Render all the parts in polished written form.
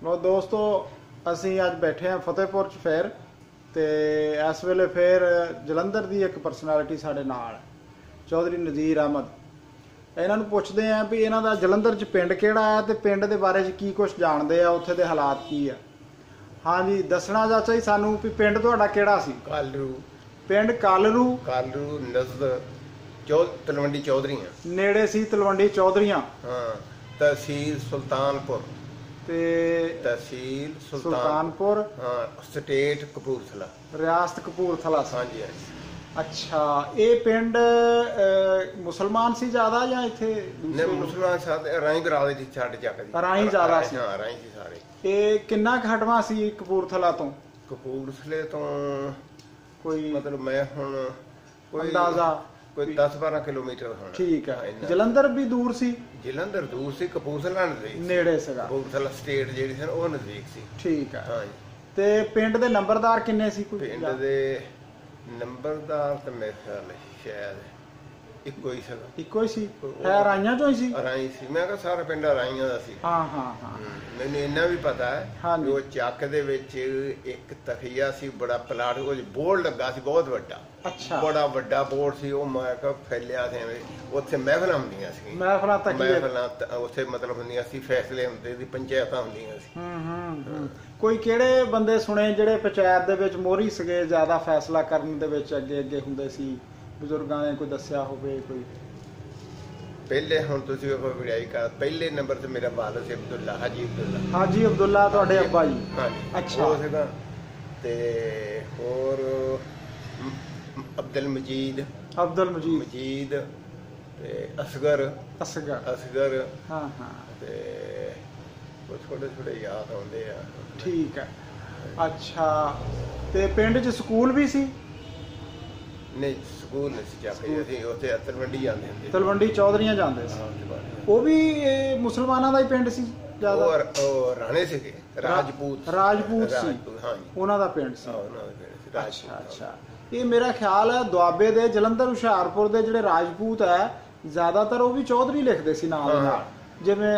ਲੋ ਦੋਸਤੋ ਅਸੀਂ ਅੱਜ ਬੈਠੇ ਹਾਂ ਫਤਿਹਪੁਰ ਚ ਫਿਰ ਤੇ ਇਸ ਵੇਲੇ ਫਿਰ ਜਲੰਧਰ ਦੀ ਇੱਕ ਪਰਸਨੈਲਿਟੀ ਸਾਡੇ ਨਾਲ ਚੌਧਰੀ ਨਜ਼ੀਰ ਅਹਿਮਦ। ਇਹਨਾਂ ਨੂੰ ਪੁੱਛਦੇ ਆਂ ਵੀ ਇਹਨਾਂ ਦਾ ਜਲੰਧਰ ਚ ਪਿੰਡ ਕਿਹੜਾ ਹੈ ਤੇ ਪਿੰਡ ਦੇ ਬਾਰੇ ਚ ਕੀ ਕੁਝ ਜਾਣਦੇ ਆ, ਉੱਥੇ ਦੇ ਹਾਲਾਤ ਕੀ ਆ। ਹਾਂਜੀ ਦੱਸਣਾ ਚਾਚਾ ਜੀ ਸਾਨੂੰ ਵੀ ਪਿੰਡ ਤੁਹਾਡਾ ਕਿਹੜਾ ਸੀ? ਕਾਲਰੂ। ਪਿੰਡ ਕਾਲਰੂ। ਕਾਲਰੂ ਨਜ਼ਦ ਤਲਵੰਡੀ ਚੌਧਰੀਆਂ ਨੇੜੇ ਸੀ ਤਲਵੰਡੀ ਚੌਧਰੀਆਂ। ਹਾਂ। ਤਹਿਸੀਲ ਸੁਲਤਾਨਪੁਰ ਤੇ ਤਹਿਸੀਲ ਸੁਲਤਾਨਪੁਰ ਹਾਂ ਸਟੇਟ ਕਪੂਰਥਲਾ ਰਿਆਸਤ ਕਪੂਰਥਲਾ ਸੀ। ਹਾਂਜੀ ਹਾਂਜੀ। ਅੱਛਾ ਇਹ ਪਿੰਡ ਮੁਸਲਮਾਨ ਸੀ ਜ਼ਿਆਦਾ ਜਾਂ ਇੱਥੇ ਨੇ ਮੁਸਲਮਾਨ ਸਾਡੇ ਰਾਈ ਬਰਾਦਰੀ ਦੀ ਛੱਡ ਚੱਕਦੀ ਰਾਈ ਜ਼ਿਆਦਾ ਸੀ। ਹਾਂ ਰਾਈ ਸੀ ਸਾਰੇ। ਇਹ ਕਿੰਨਾ ਘਟਵਾ ਸੀ ਕਪੂਰਥਲਾ ਤੋਂ? ਕਪੂਰਥਲੇ ਤੋਂ ਕੋਈ ਮਤਲਬ ਮੈਂ ਹੁਣ ਕੋਈ ਅੰਦਾਜ਼ਾ ਕੋਈ 10-12 ਕਿਲੋਮੀਟਰ ਹੋਣਾ। ਠੀਕ ਹੈ। ਜਲੰਧਰ ਵੀ ਦੂਰ ਸੀ? ਜਲੰਧਰ ਦੂਰ ਸੀ, ਕਪੂਰਥਲਾ ਨਜ਼ਦੀਕ ਨੇੜੇ ਸੀਗਾ। ਕਪੂਰਥਲਾ ਸਟੇਟ ਜਿਹੜੀ ਸੀ ਉਹ ਨਜ਼ਦੀਕ ਸੀ। ਠੀਕ ਹੈ। ਹਾਂਜੀ। ਤੇ ਪਿੰਡ ਦੇ ਨੰਬਰਦਾਰ ਕਿੰਨੇ ਸੀ? ਕੋਈ ਪਿੰਡ ਦੇ ਨੰਬਰਦਾਰ ਤੇ ਮੇਰੇ ਖਿਆਲ ਸ਼ਾਇਦ ਇੱਕੋ ਹੀ ਸੀਗਾ। ਇੱਕੋ ਹੀ ਸੀ? ਹੈ ਰਾਈਆਂ ਚੋਂ ਹੀ ਸੀ? ਰਾਈ ਸੀ। ਮੈਂ ਕਿਹਾ ਸਾਰਾ ਪਿੰਡ ਰਾਈਆਂ ਦਾ ਸੀ। ਹਾਂ ਹਾਂ ਹਾਂ। ਮੈਨੂੰ ਇੰਨਾ ਵੀ ਪਤਾ ਹੈ ਹਾਂਜੀ। ਉਹ ਚੱਕ ਦੇ ਵਿੱਚ ਇੱਕ ਤਖੀਆ ਸੀ, ਬੜਾ ਪਲਾਟ, ਉਹ ਬੋਰਡ ਲੱਗਾ ਸੀ ਬਹੁਤ ਵੱਡਾ। ਅੱਛਾ। ਬੜਾ ਵੱਡਾ ਬੋਰਡ ਸੀ ਉਹ। ਮੈਂ ਕਿਹਾ ਫੈਲਿਆ ਸੀ ਐਵੇਂ। ਉੱਥੇ ਮਹਿਫਲਾਂ ਹੁੰਦੀਆਂ ਸੀ। ਮਹਿਫਲਾਂ ਉੱਥੇ ਮਤਲਬ ਹੁੰਦੀਆਂ ਸੀ, ਫੈਸਲੇ ਹੁੰਦੇ ਸੀ, ਪੰਚਾਇਤਾਂ ਹੁੰਦੀਆਂ ਸੀ। ਕੋਈ ਕਿਹੜੇ ਬੰਦੇ ਸੁਣੇ ਜਿਹੜੇ ਪੰਚਾਇਤ ਦੇ ਵਿੱਚ ਮੋਹਰੀ ਸੀਗੇ, ਜ਼ਿਆਦਾ ਫੈਸਲਾ ਕਰਨ ਦੇ ਵਿੱਚ ਅੱਗੇ ਅੱਗੇ ਹੁੰਦੇ ਸੀ? ਬਜ਼ੁਰਗਾਂ ਨੇ ਕੋਈ ਦੱਸਿਆ ਹੋਵੇ? ਕੋਈ ਪਹਿਲੇ ਹੁਣ ਤੁਸੀਂ ਉਹ ਵਡਿਆਈ ਕਰ, ਪਹਿਲੇ ਨੰਬਰ ਤੇ ਮੇਰਾ ਵਾਲਦ ਸੀ ਅਬਦੁੱਲਾ, ਹਾਜੀ ਅਬਦੁੱਲਾ। ਹਾਜੀ ਅਬਦੁੱਲਾ ਤੁਹਾਡੇ ਅੱਬਾ ਜੀ? ਹਾਂਜੀ। ਅੱਛਾ। ਉਹ ਸੀਗਾ। ਤੇ ਹੋਰ ਅਬਦੁਲ ਮਜੀਦ ਮਜੀਦ ਤੇ ਅਸਗਰ ਹਾਂ ਹਾਂ। ਤੇ ਉਹ ਛੋਟੇ ਛੋਟੇ ਯਾਦ ਆਉਂਦੇ ਆ। ਠੀਕ ਹੈ। ਅੱਛਾ ਤੇ ਪਿੰਡ 'ਚ ਸਕੂਲ ਵੀ ਸੀ? ਨਹੀਂ ਸਕੂਲ ਨਹੀਂ ਸੀ ਜਾਂਦੇ ਅਸੀਂ, ਉੱਥੇ ਤਲਵੰਡੀ ਜਾਂਦੇ ਹੁੰਦੇ। ਤਲਵੰਡੀ ਚੌਧਰੀਆਂ ਜਾਂਦੇ ਸੀ? ਉਹ ਵੀ ਮੁਸਲਮਾਨਾਂ ਦਾ ਹੀ ਪਿੰਡ ਸੀ ਜ਼ਿਆਦਾ? ਉਹ ਰਾਣੇ ਸੀਗੇ, ਰਾਜਪੂਤ ਸੀ। ਹਾਂਜੀ ਉਹਨਾਂ ਦਾ ਪਿੰਡ ਸੀ। ਅੱਛਾ ਅੱਛਾ। ਇਹ ਮੇਰਾ ਖਿਆਲ ਹੈ ਦੁਆਬੇ ਦੇ ਜਲੰਧਰ ਹੁਸ਼ਿਆਰਪੁਰ ਦੇ ਜਿਹੜੇ ਰਾਜਪੂਤ ਹੈ ਜ਼ਿਆਦਾਤਰ ਉਹ ਵੀ ਚੌਧਰੀ ਲਿਖਦੇ ਸੀ ਨਾਲ ਦੇ ਨਾਲ, ਜਿਵੇਂ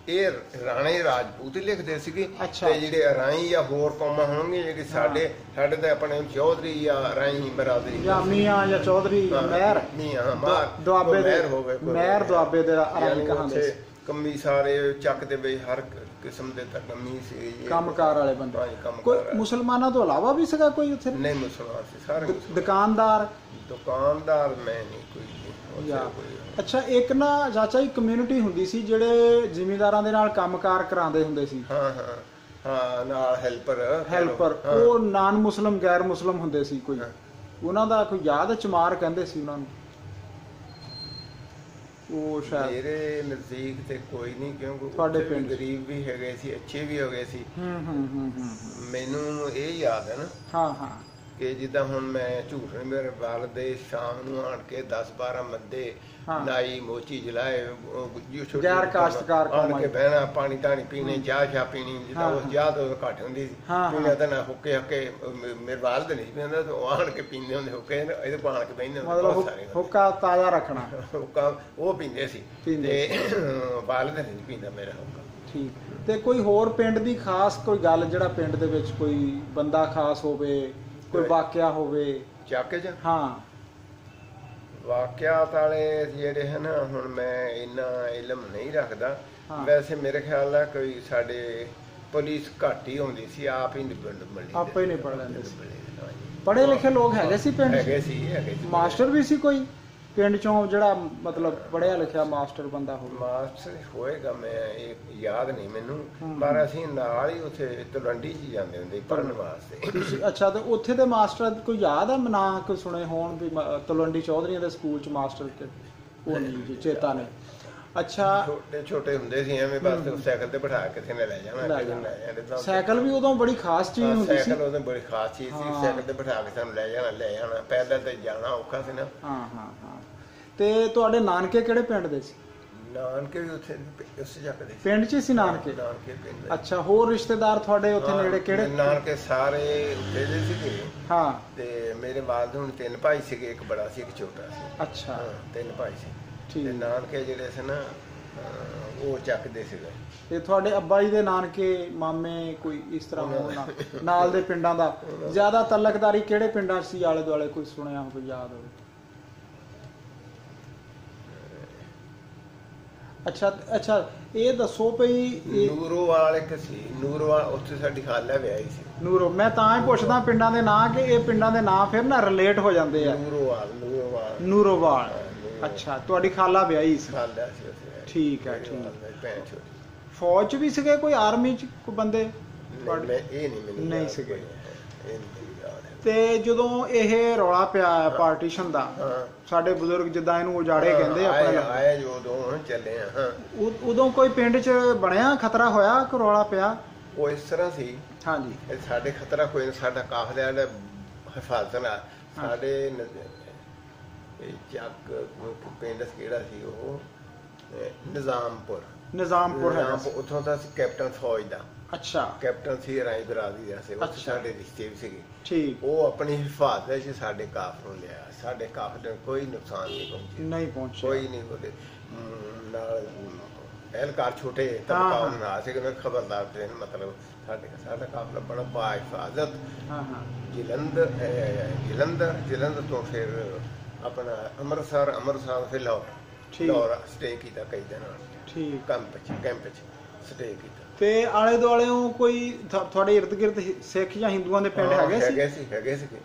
ਇਹ ਰਾਣੇ ਰਾਜਪੂਤ ਹੀ ਲਿਖਦੇ ਸੀਗੇ। ਅੱਛਾ। ਤੇ ਜਿਹੜੇ ਰਾਈ ਜਾਂ ਹੋਰ ਕੌਮਾਂ ਹੋਣਗੇ ਜਿਹੜੇ ਸਾਡੇ ਤਾਂ ਆਪਣੇ ਚੌਧਰੀ ਜਾਂ ਰਾਈ ਬਰਾਦਰੀ ਜਾਂ ਮੀਆਂ ਜਾਂ ਚੌਧਰੀ ਮਹਿਰ ਮੀਆਂ ਦੁਆਬੇ ਦੇ ਮਹਿਰ ਦੁਆਬੇ ਦੇ ਰਾਈ ਕਹਾਂਦੇ ਕੰਮੀ ਸਾਰੇ ਚੱਕ ਦੇ ਵਿੱਚ ਹਰ ਕਿਸਮ ਦੇ ਕੰਮੀ ਸੀ, ਕੰਮਕਾਰ ਵਾਲੇ ਬੰਦੇ। ਕੋਈ ਮੁਸਲਮਾਨਾਂ ਤੋਂ ਇਲਾਵਾ ਵੀ ਸੀਗਾ ਕੋਈ ਉੱਥੇ? ਨਹੀਂ ਮੁਸਲਮਾਨ ਸੀ ਸਾਰੇ। ਦੁਕਾਨਦਾਰ ਮੈਂ ਨਹੀਂ ਕੋਈ। ਅੱਛਾ ਇੱਕ ਨਾ ਚਾਚਾ ਜੀ ਕਮਿਊਨਿਟੀ ਹੁੰਦੀ ਸੀ ਜਿਹੜੇ ਜ਼ਿਮੀਂਦਾਰਾਂ ਦੇ ਨਾਲ ਕੰਮਕਾਰ ਕਰਾਉਂਦੇ ਹੁੰਦੇ ਸੀ? ਹਾਂ ਹਾਂ ਹਾਂ। ਨਾਲ ਹੈਲਪਰ ਉਹ ਨਾਨ ਮੁਸਲਮ ਗੈਰ ਮੁਸਲਮ ਹੁੰਦੇ ਸੀ ਕੋਈ? ਉਹਨਾਂ ਦਾ ਕੋਈ ਯਾਦ ਚਮਾਰ ਕਹਿੰਦੇ ਸੀ ਉਹਨਾਂ ਨੂੰ? ਉਹ ਸ਼ਾਇਦ ਮੇਰੇ ਨਜ਼ਦੀਕ ਤੇ ਕੋਈ ਨਹੀਂ, ਕਿਉਂਕਿ ਤੁਹਾਡੇ ਪਿੰਡ ਗਰੀਬ ਵੀ ਹੈਗੇ ਸੀ, ਅੱਛੇ ਵੀ ਹੋ ਗਏ ਸੀ। ਮੈਨੂੰ ਇਹ ਯਾਦ ਹੈ ਨਾ। ਹਾਂ ਹਾਂ। ਕਿ ਜਿੱਦਾਂ ਹੁਣ ਮੈਂ ਝੂਠ ਨਹੀਂ, ਮੇਰੇ ਵਾਲਦ ਦੇ ਸ਼ਾਮ ਨੂੰ ਆਣ ਕੇ 10-12 ਮੱਦੇ ਨਾਈ ਮੋਚੀ ਜਲਾਏ, ਗੈਰ ਕਾਸ਼ਤਕਾਰ ਆਣ ਕੇ ਬਹਿਣਾ, ਪਾਣੀ ਧਾਣੀ ਪੀਣੇ, ਚਾਹ ਪੀਣੀ। ਜਿੱਦਾਂ ਉਸ ਚਾਹ ਤੋਂ ਘੱਟ ਹੁੰਦੀ ਸੀ, ਪੀਣੇ ਤਾਂ ਨਾ ਹੁੱਕੇ ਮੇਰੇ ਵਾਲਦ ਨਹੀਂ ਪੀਂਦਾ, ਉਹ ਆਣ ਕੇ ਪੀਂਦੇ ਹੁੰਦੇ ਹੁੱਕੇ, ਇਹਦੇ ਕੋਲ ਆਣ ਕੇ ਬਹਿੰਦੇ ਹੁੰਦੇ। ਹੁੱਕਾ ਤਾਜ਼ਾ ਰੱਖਣਾ ਹੁੱਕਾ ਉਹ ਪੀਂਦੇ ਸੀ ਤੇ ਵਾਲਦ ਨਹੀਂ ਪੀਂਦਾ ਮੇਰਾ ਹੁੱਕਾ। ਠੀਕ। ਤੇ ਕੋਈ ਹੋਰ ਪਿੰਡ ਦੀ ਖਾਸ ਕੋਈ ਗੱਲ ਜਿਹੜਾ ਪਿੰਡ ਦੇ ਵਿੱਚ ਕੋਈ ਬੰਦਾ ਖਾਸ ਹੋਵੇ, ਕੋਈ ਵਾਕਿਆ ਹੋਵੇ ਚੱਕ ਚ? ਹਾਂ ਵਾਕਿਆਤ ਵਾਲੇ ਜਿਹੜੇ ਹਨ ਹੁਣ ਮੈਂ ਇੰਨਾ ਇਲਮ ਨਹੀਂ ਰੱਖਦਾ। ਵੈਸੇ ਮੇਰੇ ਖਿਆਲ ਨਾਲ ਕੋਈ ਸਾਡੇ ਪੁਲਿਸ ਘੱਟ ਹੀ ਆਉਂਦੀ ਸੀ, ਆਪ ਹੀ ਆਪੇ ਹੀ ਨਹੀਂ ਪੜ੍ਹ ਲੈਂਦੇ ਸੀ। ਪੜ੍ਹੇ ਲਿਖੇ ਲੋਕ ਹੈਗੇ ਸੀ ਪਿੰਡ? ਹੈਗੇ ਸੀ। ਮਾਸਟਰ ਵੀ ਸੀ ਕੋਈ ਪਿੰਡ ਚੋਂ ਜਿਹੜਾ ਮਤਲਬ ਪੜ੍ਹਿਆ ਲਿਖਿਆ ਮਾਸਟਰ ਬੰਦਾ ਹੋਵੇ? ਮਾਸਟਰ ਹੋਏਗਾ, ਮੈਂ ਇਹ ਯਾਦ ਨਹੀਂ ਮੈਨੂੰ, ਪਰ ਅਸੀਂ ਨਾਲ ਹੀ ਉੱਥੇ ਤਲਵੰਡੀ 'ਚ ਜਾਂਦੇ ਹੁੰਦੇ ਪੜ੍ਹਨ ਵਾਸਤੇ। ਅੱਛਾ। ਤੇ ਉੱਥੇ ਦੇ ਮਾਸਟਰ ਕੋਈ ਯਾਦ ਹੈ? ਨਾ ਕੋਈ ਸੁਣੇ ਹੋਣ ਵੀ ਤਲਵੰਡੀ ਚੌਧਰੀਆਂ ਦੇ ਸਕੂਲ 'ਚ ਮਾਸਟਰ? ਉਹ ਨਹੀਂ ਚੇਤਾ ਨਹੀਂ। ਅੱਛਾ। ਛੋਟੇ ਹੁੰਦੇ ਸੀ ਐਵੇਂ, ਬਸ ਸਾਈਕਲ ਤੇ ਬਿਠਾ ਕੇ ਕਿਸੇ ਨੇ ਲੈ ਜਾਣਾ। ਸਾਈਕਲ ਵੀ ਉਦੋਂ ਬੜੀ ਖਾਸ ਚੀਜ਼ ਹੁੰਦੀ ਸੀ। ਸਾਈਕਲ ਉਦੋਂ ਬੜੀ ਖਾਸ ਚੀਜ਼ ਸੀ, ਸਾਈਕਲ ਤੇ ਬਿਠਾ ਕੇ ਸਾਨੂੰ ਲੈ ਜਾਣਾ। ਪੈਦਲ ਤੇ ਜਾਣਾ ਔਖਾ ਸੀ ਨਾ। ਹਾਂ ਹਾਂ ਹਾਂ। ਤੇ ਤੁਹਾਡੇ ਨਾਨਕੇ ਕਿਹੜੇ ਪਿੰਡ ਦੇ ਸੀ? ਨਾਨਕੇ ਵੀ ਉੱਥੇ ਉਸ ਜੱਕ ਦੇ ਪਿੰਡ 'ਚ ਸੀ ਨਾਨਕੇ? ਪਿੰਡ। ਅੱਛਾ। ਹੋਰ ਰਿਸ਼ਤੇਦਾਰ ਤੁਹਾਡੇ ਉੱਥੇ ਨੇੜੇ ਕਿਹੜੇ? ਨਾਨਕੇ ਸਾਰੇ ਉੱਥੇ ਦੇ ਸੀਗੇ। ਹਾਂ। ਤੇ ਮੇਰੇ ਵਾਲਦ ਹੁਣ 3 ਭਾਈ ਸੀਗੇ, ਇੱਕ ਬੜਾ ਸੀ ਇੱਕ ਛੋਟਾ ਸੀ। ਅੱਛਾ। 3 ਭਾਈ ਸੀ। ਠੀਕ। ਨਾਨਕੇ ਜਿਹੜੇ ਸੀ ਨਾ ਉਹ ਚੱਕਦੇ ਸੀਗੇ। ਤੇ ਤੁਹਾਡੇ ਅੱਬਾ ਜੀ ਦੇ ਨਾਨਕੇ ਮਾਮੇ ਕੋਈ ਇਸ ਤਰ੍ਹਾਂ ਹੋਣ ਨਾਲ ਦੇ ਪਿੰਡਾਂ ਦਾ ਜ਼ਿਆਦਾ ਤਲਕਦਾਰੀ ਕਿਹੜੇ ਪਿੰਡਾਂ 'ਚ ਸੀ ਆਲੇ ਦੁਆਲੇ, ਕੋਈ ਸੁਣਿਆ ਹੋਵੇ, ਯਾਦ ਹੋਵੇ? ਅੱਛਾ ਇਹ ਦੱਸੋ ਭਈ ਨੂਰੋਵਾਲ ਇੱਕ ਸੀ, ਨੂਰੋਵਾਲ ਉੱਥੇ ਸਾਡੀ ਖਾਲਾ ਵਿਆਹੀ ਸੀ। ਨੂਰੋ, ਮੈਂ ਤਾਂ ਹੀ ਪੁੱਛਦਾ ਪਿੰਡਾਂ ਦੇ ਨਾਂ ਕਿ ਇਹ ਪਿੰਡਾਂ ਦੇ ਨਾਂ ਫਿਰ ਨਾ ਰਿਲੇਟ ਹੋ ਜਾਂਦੇ ਆ। ਨੂਰੋਵਾਲ ਅੱਛਾ, ਤੁਹਾਡੀ ਖਾਲਾ ਵਿਆਹੀ ਸੀ? ਖਾਲਾ ਸੀ ਉੱਥੇ। ਠੀਕ ਹੈ, ਠੀਕ। ਫੌਜ 'ਚ ਵੀ ਸੀਗੇ, ਕੋਈ ਆਰਮੀ 'ਚ ਕੋਈ ਬੰਦੇ? ਇਹ ਨਹੀਂ ਮੈਨੂੰ ਨਹੀਂ ਸੀਗੇ। ਤੇ ਜਦੋਂ ਇਹ ਰੌਲਾ ਪਿਆ ਪਾਰਟੀਸ਼ਨ ਦਾ, ਸਾਡੇ ਬਜ਼ੁਰਗ ਜਿੱਦਾਂ ਇਹਨੂੰ ਉਜਾੜੇ ਕਹਿੰਦੇ ਆਪਣੇ ਆਏ ਜੋ ਉਦੋਂ ਚੱਲੇ ਆ, ਉਦੋਂ ਕੋਈ ਪਿੰਡ 'ਚ ਬਣਿਆ ਖਤਰਾ ਹੋਇਆ ਕਿ ਰੌਲਾ ਪਿਆ? ਉਹ ਇਸ ਤਰ੍ਹਾਂ ਸੀ। ਹਾਂਜੀ, ਸਾਡੇ ਖਤਰਾ ਕੋਈ, ਸਾਡਾ ਕਾਫਲਾ ਜਿਹੜਾ ਹਿਫਾਜ਼ਤ ਨਾਲ ਸਾਡੇ ਚੱਕ ਪਿੰਡ ਕਿਹੜਾ ਸੀ ਉਹ, ਨਿਜ਼ਾਮਪੁਰ ਹੈ ਉੱਥੋਂ ਦਾ ਸੀ ਕੈਪਟਨ ਫੌਜ ਦਾ। ਅੱਛਾ, ਕੈਪਟਨ ਸੀ ਰਾਈ ਬਰਾਦਰੀ ਦਾ ਸੀ, ਉੱਥੇ ਸਾਡੇ ਰਿਸ਼ਤੇ ਵੀ ਸੀਗੇ। ਠੀਕ। ਉਹ ਆਪਣੀ ਹਿਫਾਜ਼ਤ ਵਿੱਚ ਸਾਡੇ ਕਾਫਲੇ ਨੂੰ ਲਿਆ, ਸਾਡੇ ਕਾਫਲੇ ਨੂੰ ਕੋਈ ਨੁਕਸਾਨ ਨਹੀਂ ਪਹੁੰਚਿਆ, ਕੋਈ ਨਹੀਂ। ਉਹਦੇ ਨਾਲ ਐਲਕਾਰ ਛੋਟੇ ਤਬਕਾ ਨਾਲ ਸੀ, ਖਬਰਦਾਰ ਤੇ ਮਤਲਬ ਸਾਡਾ ਕਾਫਲਾ ਬੜਾ ਬਾ ਹਿਫਾਜ਼ਤ। ਜਲੰਧਰ ਤੋਂ ਫਿਰ ਆਪਣਾ ਅੰਮ੍ਰਿਤਸਰ ਫਿਰ ਲਾਹੌਰ ਸਟੇ ਕੀਤਾ ਕਈ ਦਿਨ। ਠੀਕ। ਕੈਂਪ 'ਚ ਸਟੇ ਕੀਤਾ। ਤੇ ਆਲੇ ਦੁਆਲੇ ਕੋਈ ਤੁਹਾਡੇ ਇਰਦ ਗਿਰਦ ਸਿੱਖ ਜਾਂ ਹਿੰਦੂਆਂ ਦੇ ਪਿੰਡ ਹੈਗੇ ਸੀ? ਹੈਗੇ ਸੀਗੇ।